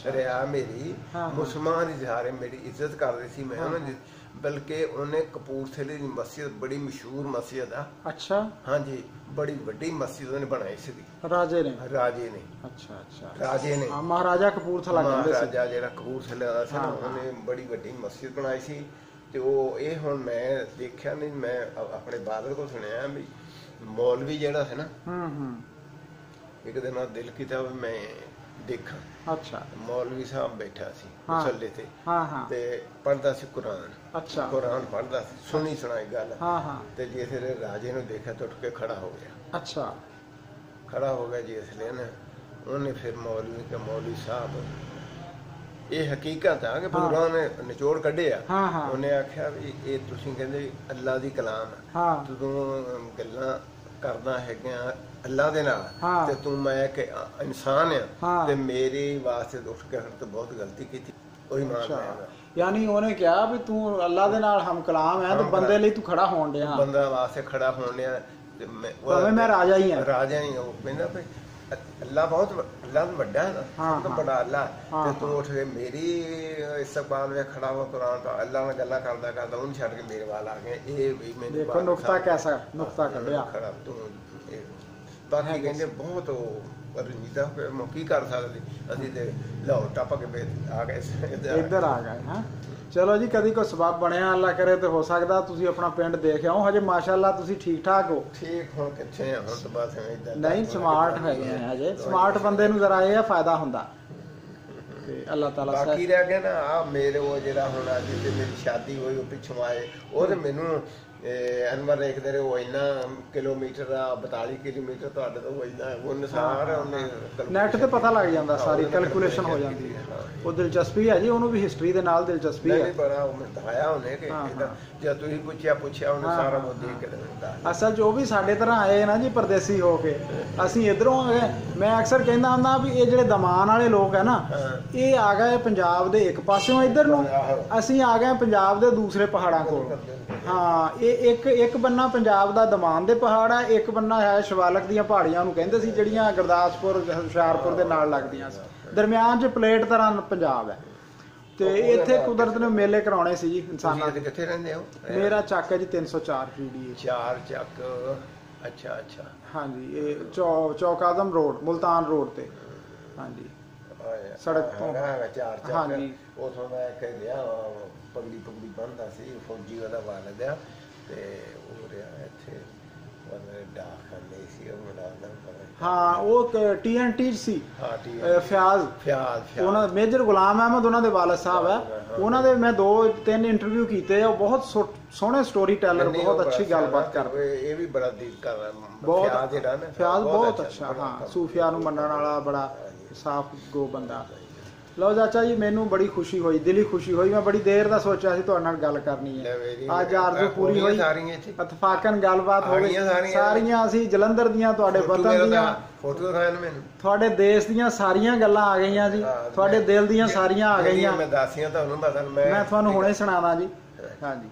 ਰਿਆ ਮੇਰੀ ਮੁਸਲਮਾਨ ਹੀ ਸਾਰੇ ਮੇਰੀ ਇੱਜ਼ਤ ਕਰਦੇ ਸੀ, ਮੈਂ ਉਹਨਾਂ ਦੀ, ਬਲਕਿ ਉਹਨੇ ਕਪੂਰਥਲੇ ਦੀ ਮਸਜਿਦ ਬੜੀ ਮਸ਼ਹੂਰ ਮਸਜਿਦ ਆ। ਅੱਛਾ, ਹਾਂਜੀ, ਬੜੀ ਵੱਡੀ ਮਸਜਿਦ ਉਹਨੇ ਬਣਾਈ ਸੀ ਰਾਜੇ ਨੇ। ਅੱਛਾ ਅੱਛਾ, ਰਾਜੇ ਨੇ, ਮਹਾਰਾਜਾ ਕਪੂਰਥਲਾ ਕਹਿੰਦੇ ਸੀ। ਮਹਾਰਾਜਾ ਜਿਹੜਾ ਕਪੂਰਥਲੇ ਦਾ ਸੀ ਨਾ, ਉਹਨੇ ਬੜੀ ਵੱਡੀ ਮਸਜਿਦ ਬਣਾਈ ਸੀ। ਤੇ ਉਹ ਇਹ ਹੁਣ ਮੈਂ ਦੇਖਿਆ ਨਹੀਂ, ਮੈਂ ਆਪਣੇ ਬਾਦਲ ਕੋਲ ਸੁਣਿਆ ਵੀ ਮੌਲਵੀ ਜਿਹੜਾ ਸੀ ਨਾ, ਇੱਕ ਦਿਨ ਨਾਲ ਦਿਲ ਕੀਤਾ ਵੀ ਮੈਂ ਦੇਖਾਂ। ਅੱਛਾ, ਮੌਲਵੀ ਸਾਹਿਬ ਬੈਠਾ ਸੀ ਮੁਸੱਲੇ ਤੇ, ਤੇ ਪੜ੍ਹਦਾ ਸੀ ਕੁਰਾਨ। ਅੱਛਾ, ਕੁਰਾਨ ਪੜ੍ਹਦਾ ਸੀ, ਸੁਣੀ ਸੁਣਾਈ ਗੱਲ। ਤੇ ਜਿਸ ਵੇਲੇ ਰਾਜੇ ਨੂੰ ਦੇਖਿਆ ਤਾਂ ਉੱਠ ਕੇ ਖੜਾ ਹੋ ਗਿਆ। ਅੱਛਾ, ਖੜਾ ਹੋ ਗਿਆ ਜਿਸ ਵੇਲੇ ਨਾ, ਉਹਨੇ ਫਿਰ ਮੌਲਵੀ ਸਾਹਿਬ ਇਹ ਹਕੀਕਤ ਆ ਕਿ ਬਜ਼ੁਰਗਾਂ ਨੇ ਨਿਚੋੜ ਕੱਢਿਆ। ਉਹਨੇ ਆਖਿਆ ਵੀ ਇਹ ਤੁਸੀਂ ਕਹਿੰਦੇ ਅੱਲਾ ਦੀ ਕਲਾਮ, ਤੂੰ ਗੱਲਾਂ ਕਰਦਾ ਹੈਗਾ ਅੱਲਾ ਦੇ ਨਾਲ, ਤੇ ਤੂੰ ਮੈਂ ਕਿ ਇਨਸਾਨ ਆ, ਤੇ ਮੇਰੇ ਵਾਸਤੇ ਉੱਠ ਕੇ ਤੇ ਬਹੁਤ ਗਲਤੀ ਕੀਤੀ। ਉਹੀ ਮਾਰਦਾ, ਯਾਨੀ ਉਹਨੇ ਕਿਹਾ ਵੀ ਤੂੰ ਅੱਲਾ ਦੇ ਨਾਲ ਹਮ ਕਲਾਮ ਹੈ, ਤੇ ਬੰਦੇ ਲਈ ਤੂੰ ਖੜਾ ਹੋਣ ਡਿਆ, ਬੰਦਾ ਵਾਸਤੇ ਖੜਾ ਹੋਣ ਡਿਆ, ਤੇ ਮੈਂ ਰਾਜਾ ਹੀ ਹਾਂ। ਰਾਜਾ ਹੀ ਉਹ ਕਹਿੰਦਾ ਵੀ ਅੱਲਾ ਬਹੁਤ ਅੱਲਾ ਵੱਡਾ ਹੈ, ਸਭ ਤੋਂ ਵੱਡਾ ਅੱਲਾ, ਤੇ ਤੂੰ ਉੱਠ ਕੇ ਮੇਰੀ ਇਸਤਕਬਾਲ ਵਿੱਚ ਖੜਾ ਹੋ ਕੁਰਾਨ ਤੋਂ ਅੱਲਾ ਨਾਲ ਗੱਲਾਂ ਕਰਦਾ ਕਰਦਾ ਉਹਨੂੰ ਛੱਡ ਕੇ ਮੇਰੇ ਵੱਲ ਆ ਗਿਆ। ਇਹ ਵੀ ਮੈਨੂੰ ਦੇਖੋ ਨੁਕਤਾ ਕੈਸਾ ਨੁਕਤਾ ਕੱਢਿਆ। ਤੂੰ ਬਾਕੀ ਕਹਿੰਦੇ ਬਹੁਤ ਰੰਜੀਦਾ ਕੀ ਕਰ ਸਕਦੇ ਅਸੀਂ, ਤੇ ਲਾਹੌਰ ਟੱਪ ਕੇ ਆ ਗਏ ਇੱਧਰ ਆ ਗਏ। ਹਾਂ ਚਲੋ ਜੀ, ਕਦੀ ਕੋਈ ਸਬਬ ਬਣਿਆ ਅੱਲਾ ਕਰੇ ਤੇ ਹੋ ਸਕਦਾ ਤੁਸੀਂ ਆਪਣਾ ਪਿੰਡ ਦੇਖ ਆਓ। ਹਜੇ ਮਾਸ਼ਾਅੱਲਾ ਤੁਸੀਂ ਠੀਕ ਠਾਕ ਹੋ? ਠੀਕ, ਹੁਣ ਕਿੱਥੇ ਆ, ਹੁਣ ਤਾਂ ਬਸ ਇਦਾਂ ਨਹੀਂ, ਸਮਾਰਟ ਹੈਗੇ ਆ ਹਜੇ। ਸਮਾਰਟ ਬੰਦੇ ਨੂੰ ਜ਼ਰਾ ਇਹ ਫਾਇਦਾ ਹੁੰਦਾ ਤੇ ਅੱਲਾਹ ਤਾਲਾ ਬਾਕੀ ਰਹਿ ਗਿਆ ਨਾ। ਆ ਮੇਰੇ ਉਹ ਜਿਹੜਾ ਹੁਣ ਅੱਜ ਤੇ ਮੇਰੀ ਸ਼ਾਦੀ ਹੋਈ ਉਹ ਪਿੱਛੋਂ ਆਏ, ਉਹ ਤੇ ਮੈਨੂੰ ਅਨਵਰ ਦੇਖਦੇ ਰਹੇ ਉਹ ਇੰਨਾ ਕਿਲੋਮੀਟਰ ਆ 42 ਕਿਲੋਮੀਟਰ ਤੁਹਾਡੇ ਤੋਂ ਇੰਨਾ ਉਹਨੇ ਸਾਰਾ ਉਹਨੇ ਨੈਟ ਤੇ ਪਤਾ ਲੱਗ ਜਾਂਦਾ, ਸਾਰੀ ਕੈਲਕੂਲੇਸ਼ਨ ਹੋ ਜਾਂਦੀ ਹੈ। ਉਹ ਦਿਲਚਸਪੀ ਹੈ ਜੀ, ਉਹਨੂੰ ਵੀ ਹਿਸਟਰੀ ਦੇ ਨਾਲ ਦਿਲਚਸਪੀ ਹੈ। ਬੜਾ ਉਹ ਦਿਖਾਇਆ ਉਹਨੇ ਕਿ ਜਦ ਤੁਸੀਂ ਪੁੱਛਿਆ ਉਹਨੇ ਸਾਰਾ ਉਹ ਦੇਖ ਕੇ ਦਿੱਤਾ। ਅਸਲ 'ਚ ਉਹ ਵੀ ਸਾਡੇ ਤਰ੍ਹਾਂ ਆਏ ਨਾ ਜੀ, ਪਰਦੇਸੀ ਹੋ ਕੇ। ਅਸੀਂ ਇੱਧਰੋਂ ਆ ਗਏ। ਮੈਂ ਅਕਸਰ ਕਹਿੰਦਾ ਹੁੰਦਾ ਵੀ ਇਹ ਜਿਹੜੇ ਦਮਾਨ ਵਾਲੇ ਲੋਕ ਹੈ ਨਾ, ਇਹ ਆ ਗਏ ਪੰਜਾਬ ਦੇ ਇੱਕ ਪਾਸਿਓਂ ਇੱਧਰ ਨੂੰ, ਅਸੀਂ ਆ ਗਏ ਪੰਜਾਬ ਦੇ ਦੂਸਰੇ ਪਹਾੜਾਂ ਕੋਲ। ਹਾਂ, ਇਹ ਇੱਕ ਬੰਨਾ ਪੰਜਾਬ ਦਾ ਦਮਾਨ ਦੇ ਪਹਾੜ ਆ, ਇੱਕ ਬੰਨਾ ਹੈ ਸ਼ਿਵਾਲਕ ਦੀਆਂ ਪਹਾੜੀਆਂ ਨੂੰ ਕਹਿੰਦੇ ਸੀ, ਜਿਹੜੀਆਂ ਗੁਰਦਾਸਪੁਰ ਹੁਸ਼ਿਆਰਪੁਰ ਦੇ ਨਾਲ ਲੱਗਦੀਆਂ ਸੀ। ਦਰਮਿਆਨ 'ਚ ਪਲੇਟ ਤਰ੍ਹਾਂ ਪੰਜਾਬ ਹੈ। ਤੇ ਇੱਥੇ ਕੁਦਰਤ ਨੇ ਮੇਲੇ ਕਰਾਉਣੇ ਸੀ ਜੀ ਇਨਸਾਨਾਂ ਦੇ। ਕਿੱਥੇ ਰਹਿੰਦੇ ਹੋ? ਮੇਰਾ ਚੱਕ ਹੈ ਜੀ 304 PDA। 4 ਚੱਕ। ਅੱਛਾ। ਹਾਂਜੀ, ਇਹ ਚੌਕ ਆਜ਼ਮ ਰੋਡ, ਮੁਲਤਾਨ ਰੋਡ ਤੇ। ਹਾਂਜੀ, ਸੜਕ ਤੋਂ 4 ਚੱਕ। ਹਾਂਜੀ, ਉਥੋਂ ਦਾ ਇੱਕ ਗਿਆ ਪਗੜੀ ਬੰਨਦਾ ਸੀ, ਫੌਜੀ ਵਾਲਾ ਵਾਲਦ ਆ, ਤੇ ਉਹ ਰਿਹਾ ਇੱਥੇ ਡਾਕਖਾਨੇ ਸੀ ਉਹ ਮੁੰਡਾ। ਹਾਂ, ਉਹ TNT ਸੀ। ਫਿਆਜ਼ ਉਹਨਾਂ ਮੇਜਰ ਗੁਲਾਮ ਅਹਿਮਦ ਉਹਨਾਂ ਦੇ ਵਾਲਦ ਸਾਹਿਬ ਹੈ। ਉਹਨਾਂ ਦੇ ਮੈਂ 2-3 ਇੰਟਰਵਿਊ ਕੀਤੇ ਆ। ਉਹ ਬਹੁਤ ਸੋਹਣੇ ਸਟੋਰੀ ਟੈਲਰ, ਬਹੁਤ ਅੱਛੀ ਗੱਲਬਾਤ ਕਰਦੇ। ਇਹ ਵੀ ਬੜਾ ਦਿਲ ਕਰ ਫਿਆਜ਼ ਬਹੁਤ ਅੱਛਾ। ਹਾਂ, ਸੂਫੀਆ ਨੂੰ ਮੰਨਣ ਵਾਲਾ ਬੜਾ ਸਾਫ ਗੋ ਬੰਦਾ। ਲਓ ਚਾਚਾ ਜੀ, ਮੈਨੂੰ ਬੜੀ ਖੁਸ਼ੀ ਹੋਈ, ਦਿਲੀ ਖੁਸ਼ੀ ਹੋਈ। ਮੈਂ ਬੜੀ ਦੇਰ ਦਾ ਸੋਚਿਆ ਸੀ ਤੁਹਾਡੇ ਨਾਲ ਗੱਲ ਕਰਨੀ ਹੈ। ਅੱਜ ਆਰਜ਼ੂ ਪੂਰੀ ਹੋਈ, ਇਤਫਾਕਨ ਗੱਲਬਾਤ ਹੋ ਗਈ। ਸਾਰੀਆਂ ਅਸੀਂ ਜਲੰਧਰ ਦੀਆਂ, ਤੁਹਾਡੇ ਵਤਨ ਦੀਆਂ, ਤੁਹਾਡੇ ਦੇਸ਼ ਦੀਆਂ ਸਾਰੀਆਂ ਗੱਲਾਂ ਆ ਗਈਆਂ ਜੀ। ਤੁਹਾਡੇ ਦਿਲ ਦੀਆਂ ਸਾਰੀਆਂ ਆ ਗਈਆਂ। ਮੈਂ ਤੁਹਾਨੂੰ ਹੁਣੇ ਸੁਣਾਵਾਂ ਜੀ। ਹਾਂਜੀ।